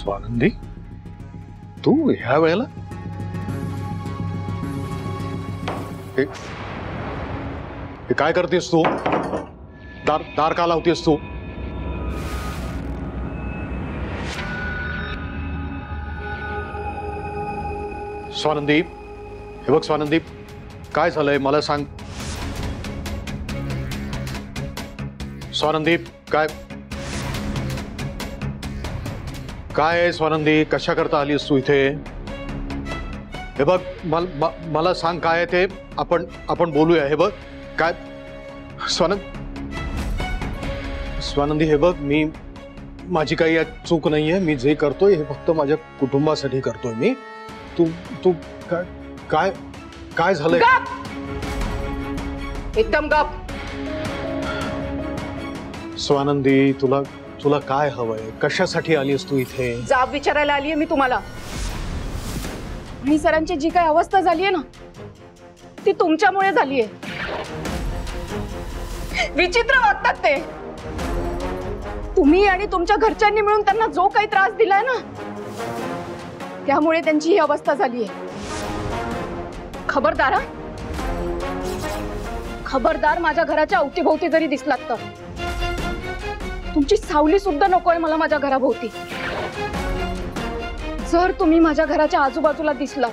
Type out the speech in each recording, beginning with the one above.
स्वानंदी, तू ह्या वेळेला हे काय करतेस तू? दार का लावतेस तू? स्वानंदीप, हे बघ स्वानंदीप, काय झालंय मला सांग. स्वानंदीप, काय काय आहे स्वानंदी? कशा करता आलीस तू इथे? हे बघ, मला सांग काय आहे ते. आपण बोलूया. हे बघ काय स्वानंदी, हे बघ, माझी काही चूक नाहीये. मी जे करतोय हे फक्त माझ्या कुटुंबासाठी करतोय मी. तू काय झालंय? एकदम गप. स्वानंदी, तुला काय हवंय? कशासाठी आलीस तू इथे? जाब विचारायला आलीये मी तुम्हाला. आणि सरांची जी काही अवस्था झालीये ना, ती तुमच्यामुळे झालीये. विचित्र वागतात ते. तुम्ही आणि तुमच्या घरच्यांनी मिळून त्यांना जो काही त्रास दिलाय ना, त्यामुळे त्यांची ही अवस्था झालीये. खबरदार, खबरदार, माझ्या घराच्या अवतीभोवती जरी दिसलात तर तुमची सावली सुद्धा नकोय मला माझ्या घराभोवती. जर तुम्ही माझ्या घराच्या आजूबाजूला दिसला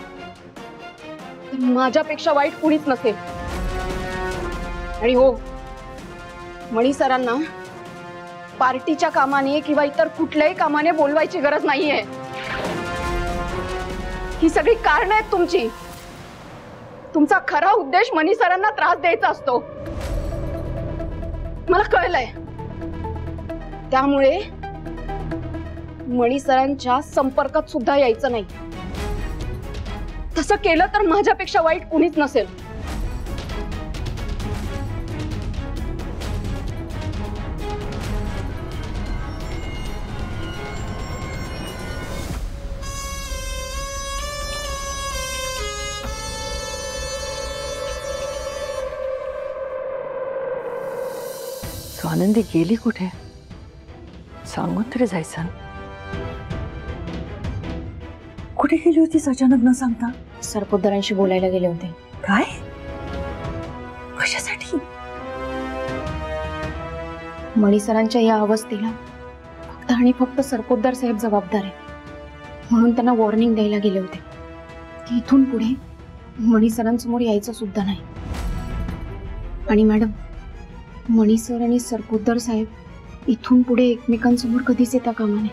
तर माझ्यापेक्षा वाईट कुणीच नसेल. आणि हो, मणी सरांना पार्टीच्या कामाने किंवा इतर कुठल्याही कामाने बोलवायची गरज नाहीये. ही सगळी कारण आहेत तुमची. तुमचा खरा उद्देश मनी सरांना त्रास द्यायचा असतो, मला कळलंय. त्यामुळे मणी सरांच्या संपर्कात सुद्धा यायचं नाही. तसं केलं तर माझ्यापेक्षा वाईट कुणीच नसेल. स्वानंदी गेली कुठे? सांगून तरी जायचं. कुठे गेली होतीस अचानक न सांगता? सरपोतदारांशी बोलायला गेले होते. काय? कशासाठी? मणी सरांच्या या अवस्थेला फक्त आणि फक्त सरपोतदार साहेब जबाबदार आहे, म्हणून त्यांना वॉर्निंग द्यायला गेले होते की इथून पुढे मणी सरांसमोर यायचं सुद्धा नाही. आणि मॅडम, मणी सर आणि सरपोतदार साहेब इथून पुढे एकमेकांसमोर कधीच येता कामा नये.